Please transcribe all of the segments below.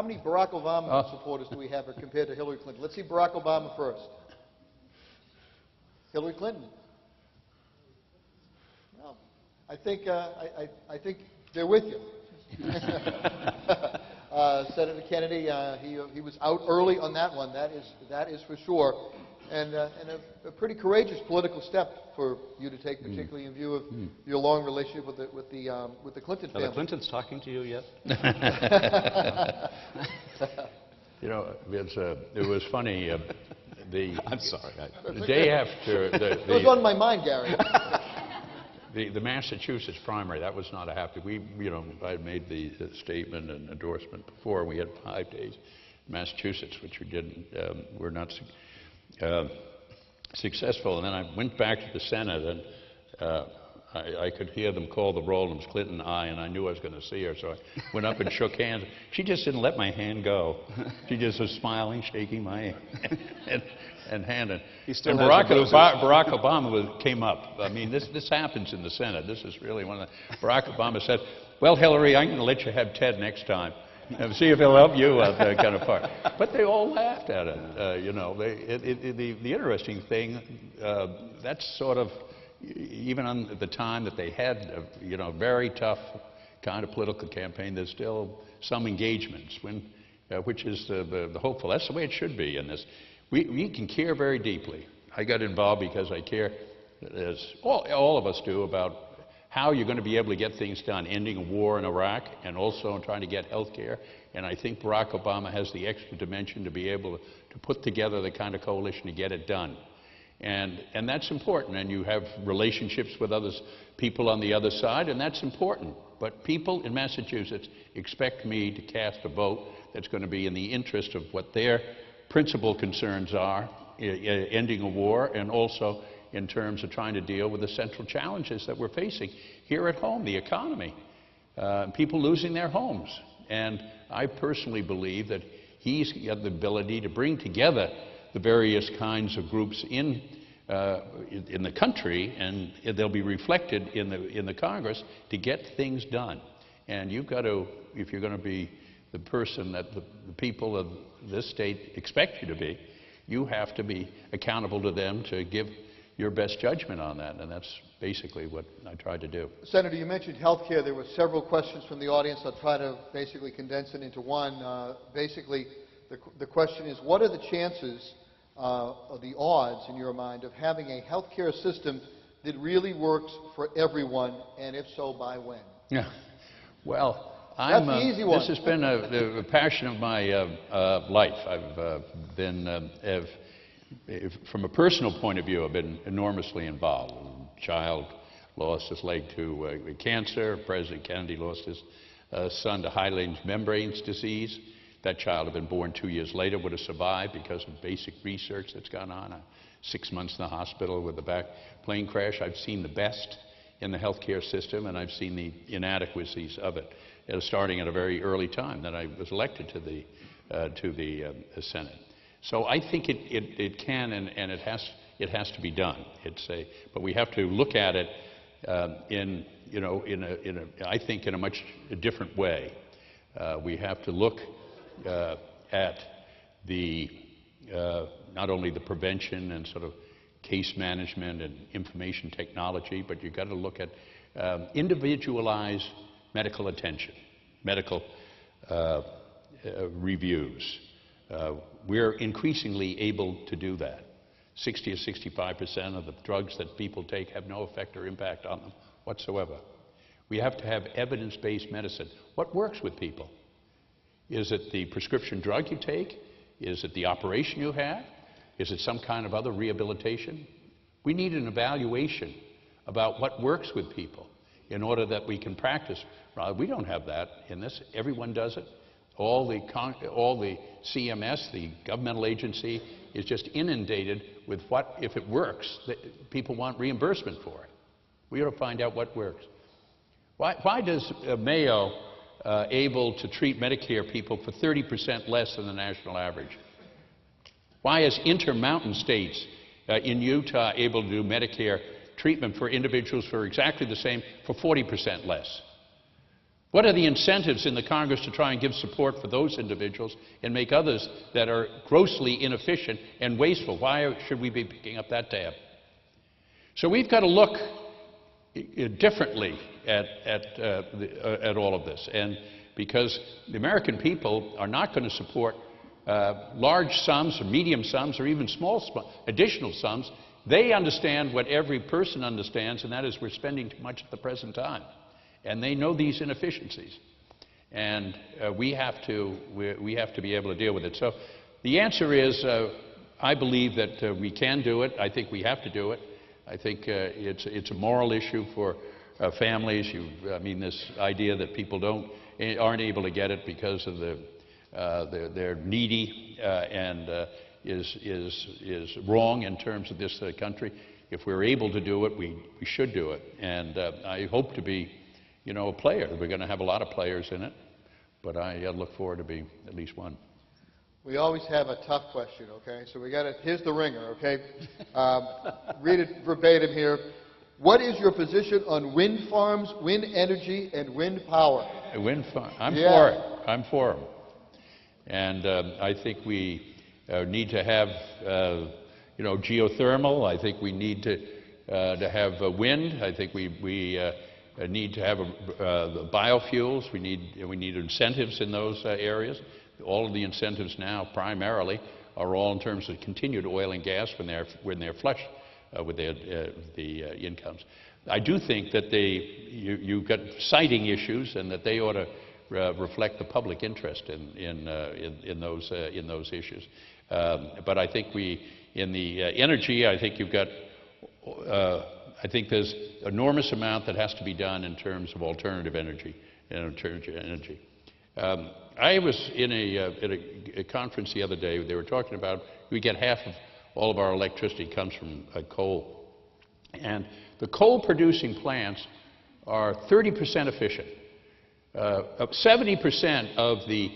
many Barack Obama supporters do we have compared to Hillary Clinton? Let's see Barack Obama first. Hillary Clinton. Well, I think they're with you. Senator Kennedy, he was out early on that one. That is for sure, and a pretty courageous political step for you to take, particularly in view of your long relationship with the Clinton family. Are the Clintons talking to you yet? You know, it was funny. I'm sorry. The day after it was on my mind, Gary. The Massachusetts primary, that was not a happy. I had made the statement and endorsement before. We had 5 days in Massachusetts, which we didn't. Were not successful. And then I went back to the Senate, and I could hear them call the roll, and it was Clinton, aye, and I knew I was going to see her, so I went up and shook hands. She just didn't let my hand go. She just was smiling, shaking my hand. And Barack Obama came up. I mean, this happens in the Senate. This is really one of the... Barack Obama said, well, Hillary, I'm going to let you have Ted next time and see if he'll help you out that kind of part. But they all laughed at it. The interesting thing, that's sort of, even on the time that they had, a very tough kind of political campaign, there's still some engagements, which is the hopeful. That's the way it should be in this. We can care very deeply. I got involved because I care, as all of us do, about how you're going to be able to get things done, ending a war in Iraq and also trying to get health care. And I think Barack Obama has the extra dimension to be able to put together the kind of coalition to get it done. And that's important. And you have relationships with people on the other side, and that's important. But people in Massachusetts expect me to cast a vote that's going to be in the interest of what their principal concerns are, ending a war, and also in terms of trying to deal with the central challenges that we're facing here at home, the economy, people losing their homes. And I personally believe that he's got the ability to bring together the various kinds of groups in the country, and they'll be reflected in the Congress to get things done. And you've got to, if you're going to be the person that the people of this state expect you to be, you have to be accountable to them to give your best judgment on that, and that's basically what I tried to do. Senator, you mentioned health care. There were several questions from the audience. I'll try to basically condense it into one. Basically, the question is, what are the chances of the odds, in your mind, of having a health care system that really works for everyone, and if so, by when? Yeah. Well, that's the easy one. This has been a passion of my life. I've been, from a personal point of view, I've been enormously involved. A child lost his leg to cancer. President Kennedy lost his son to Highland membranes disease. That child had been born 2 years later, would have survived because of basic research that's gone on. 6 months in the hospital with a back plane crash. I've seen the best in the healthcare system, and I've seen the inadequacies of it, starting at a very early time that I was elected to the Senate. So I think it can and it has to be done. But we have to look at it I think in a much different way. We have to look at not only the prevention and sort of case management and information technology, but you've got to look at individualized medical attention, medical reviews. We're increasingly able to do that. 60 or 65% of the drugs that people take have no effect or impact on them whatsoever. We have to have evidence-based medicine. What works with people? Is it the prescription drug you take? Is it the operation you have? Is it some kind of other rehabilitation? We need an evaluation about what works with people in order that we can practice. We don't have that in this. Everyone does it. All the CMS, the governmental agency, is just inundated with what, if it works, people want reimbursement for it. We ought to find out what works. Why does Mayo able to treat Medicare people for 30% less than the national average? Why is Intermountain States in Utah able to do Medicare treatment for individuals for exactly the same for 40% less? What are the incentives in the Congress to try and give support for those individuals and make others that are grossly inefficient and wasteful? Why should we be picking up that tab? So we've got to look differently at all of this, and because the American people are not going to support large sums or medium sums or even small additional sums. They understand what every person understands, and that is we're spending too much at the present time. And they know these inefficiencies. And we have to be able to deal with it. So the answer is, I believe that we can do it. I think we have to do it. I think it's a moral issue for families. I mean, this idea that people aren't able to get it because of they're needy and is wrong in terms of this country. If we're able to do it, we should do it. And I hope to be, a player. We're going to have a lot of players in it, but I look forward to being at least one. We always have a tough question, okay? So here's the ringer, okay? Read it verbatim here. What is your position on wind farms, wind energy, and wind power? Wind farm. I'm for it. I'm for them. And I think we need to have, geothermal. I think we need to have wind. I think we need to have the biofuels. We need incentives in those areas. All of the incentives now, primarily, are all in terms of continued oil and gas when they're flush with the incomes. I do think that you've got siting issues, and that they ought to reflect the public interest in those issues. But I think in the energy, I think you've got. I think there's enormous amount that has to be done in terms of alternative energy. I was in a conference the other day. They were talking about we get half of all of our electricity comes from coal, and the coal-producing plants are 30% efficient. 70% of the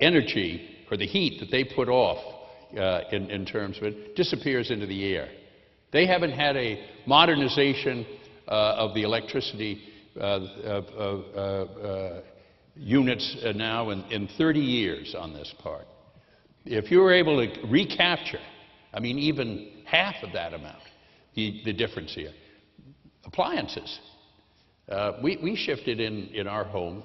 energy or the heat that they put off in terms of it disappears into the air. They haven't had a modernization of the electricity units now in 30 years on this part. If you were able to recapture, I mean, even half of that amount, the difference here. Appliances. We shifted in our home,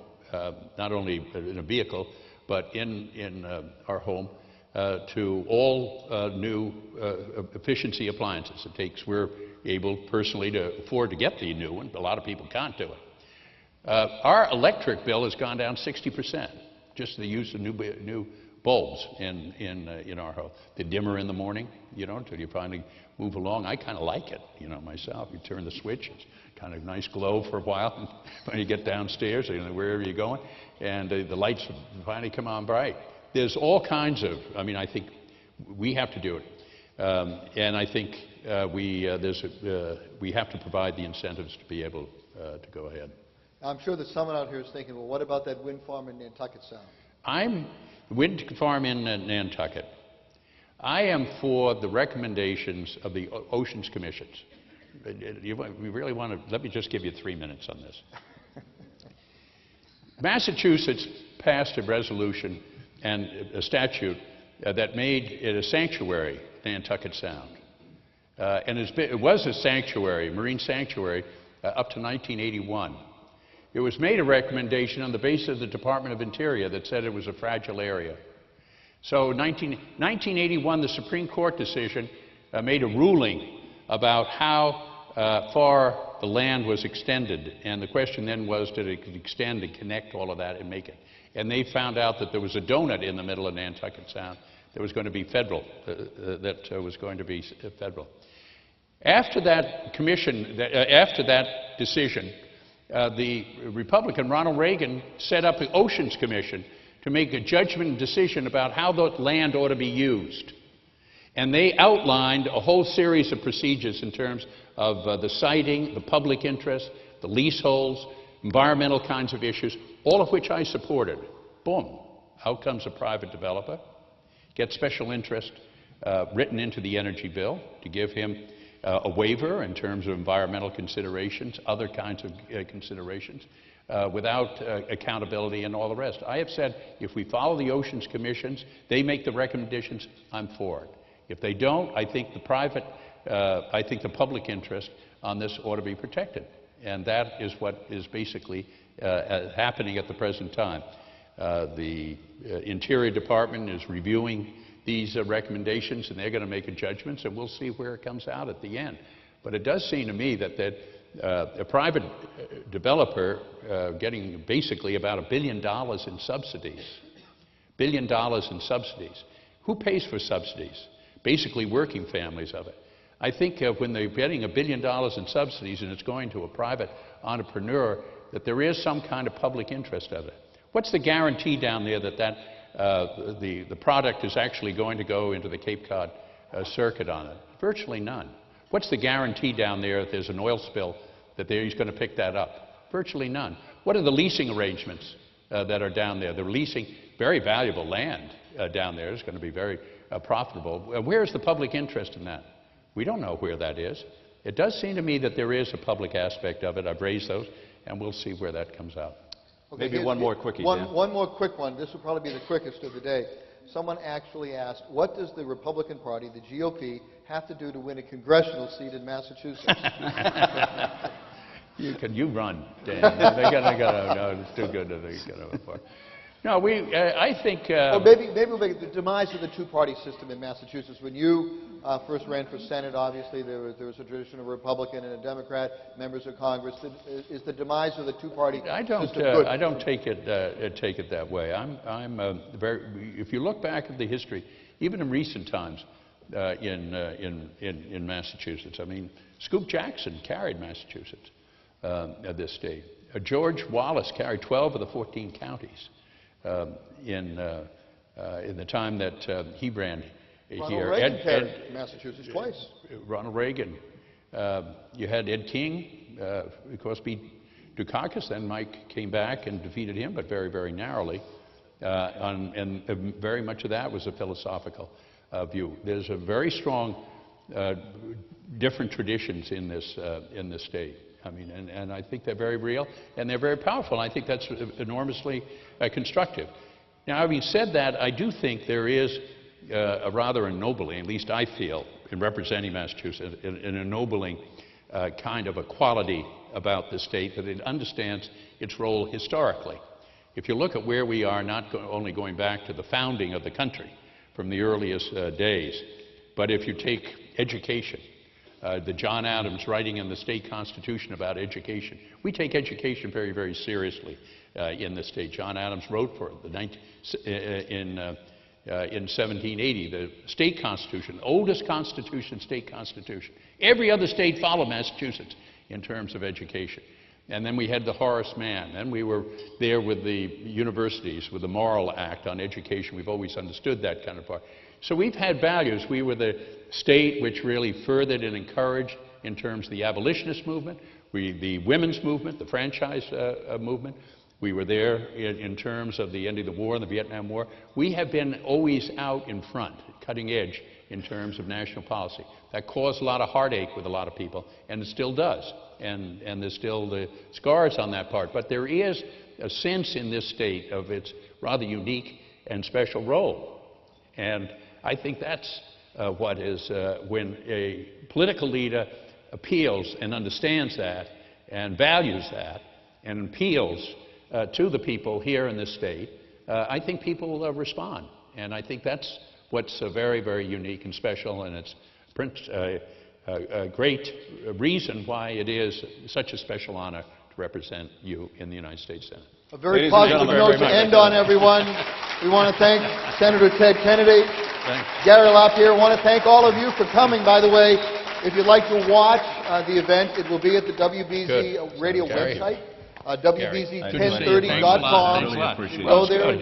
not only in a vehicle, but in our home, to all new efficiency appliances. We're able personally to afford to get the new one, but a lot of people can't do it. Our electric bill has gone down 60%, just the use of new bulbs in our home. The dimmer in the morning, until you finally move along. I kind of like it, myself. You turn the switch, it's kind of nice glow for a while, and when you get downstairs, wherever you're going, and the lights finally come on bright. There's all kinds of, I think we have to do it. And I think we have to provide the incentives to be able to go ahead. I'm sure that someone out here is thinking, well, what about that wind farm in Nantucket Sound? Wind farm in Nantucket. I am for the recommendations of the Oceans Commissions. We really want to, let me just give you 3 minutes on this. Massachusetts passed a resolution and a statute that made it a sanctuary, Nantucket Sound. And it was a sanctuary, marine sanctuary, up to 1981. It was made a recommendation on the basis of the Department of Interior that said it was a fragile area. So 1981, the Supreme Court decision made a ruling about how far the land was extended. And the question then was, did it extend and connect all of that and make it? And they found out that there was a donut in the middle of Nantucket Sound that was going to be federal, After that after that decision, the Republican Ronald Reagan set up the Oceans Commission to make a judgment decision about how the land ought to be used. And they outlined a whole series of procedures in terms of the siting, the public interest, the leaseholds, environmental kinds of issues, all of which I supported. Boom. Out comes a private developer, gets special interest written into the energy bill to give him a waiver in terms of environmental considerations, other kinds of considerations. without accountability and all the rest. I have said if we follow the Oceans Commissions, they make the recommendations, I'm for it. If they don't, I think the public interest on this ought to be protected. And that is what is basically happening at the present time. The Interior Department is reviewing these recommendations, and they're going to make a judgment, and we'll see where it comes out at the end. But it does seem to me that a private developer getting basically about $1 billion in subsidies. $1 billion in subsidies. Who pays for subsidies? Basically working families of it. I think when they're getting $1 billion in subsidies and it's going to a private entrepreneur, that there is some kind of public interest of it. What's the guarantee down there that the product is actually going to go into the Cape Cod circuit on it? Virtually none. What's the guarantee down there if there's an oil spill that he's going to pick that up? Virtually none. What are the leasing arrangements that are down there? They're leasing very valuable land down there. It's going to be very profitable. Where is the public interest in that? We don't know where that is. It does seem to me that there is a public aspect of it. I've raised those, and we'll see where that comes out. Okay, Maybe one more quickie, Dan. One more quick one. This will probably be the quickest of the day. Someone actually asked, what does the Republican Party, the GOP, have to do to win a congressional seat in Massachusetts? You run, Dan. No, it's too good to think. No, I think... Well, maybe we'll make it the demise of the two-party system in Massachusetts. When you first ran for Senate, obviously there was a tradition of a Republican and a Democrat, members of Congress. Is the demise of the two-party system good? I don't take it that way. If you look back at the history, even in recent times in Massachusetts, I mean, Scoop Jackson carried Massachusetts at this state. George Wallace carried 12 of the 14 counties. In the time that he ran Ronald Reagan carried Massachusetts twice. Ronald Reagan. You had Ed King, of course, beat Dukakis. Then Mike came back and defeated him, but very, very narrowly. And very much of that was a philosophical view. There's a very strong different traditions in this state. I mean, and I think they're very real, and they're very powerful. I think that's enormously constructive. Now, having said that, I do think there is a rather ennobling, at least I feel, in representing Massachusetts, an ennobling kind of a quality about the state that it understands its role historically. If you look at where we are, not only going back to the founding of the country from the earliest days, but if you take education, the John Adams writing in the state constitution about education. We take education very, very seriously in the state. John Adams wrote for it in 1780, the state constitution, oldest constitution, state constitution. Every other state followed Massachusetts in terms of education. And then we had the Horace Mann. Then we were there with the universities, with the Morrill Act on education. We've always understood that kind of part. So we've had values. We were the state which really furthered and encouraged in terms of the abolitionist movement, the women's movement, the franchise movement. We were there in terms of the end of the war and the Vietnam War. We have been always out in front, cutting edge in terms of national policy. That caused a lot of heartache with a lot of people, and it still does. And there's still the scars on that part. But there is a sense in this state of its rather unique and special role. And I think that's what is when a political leader appeals and understands that and values that and appeals to the people here in this state, I think people will respond. And I think that's what's very, very unique and special, and it's a great reason why it is such a special honor to represent you in the United States Senate. A very positive note to end on, everyone. We want to thank Senator Ted Kennedy, Gary LaPierre. I want to thank all of you for coming. By the way, if you'd like to watch the event, it will be at the WBZ radio website, WBZ1030.com. Go there and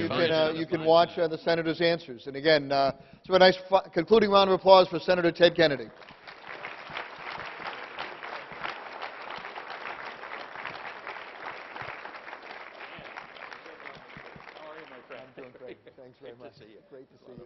you can watch the Senator's answers. And again, so a nice concluding round of applause for Senator Ted Kennedy. Thanks very much. Great to see you.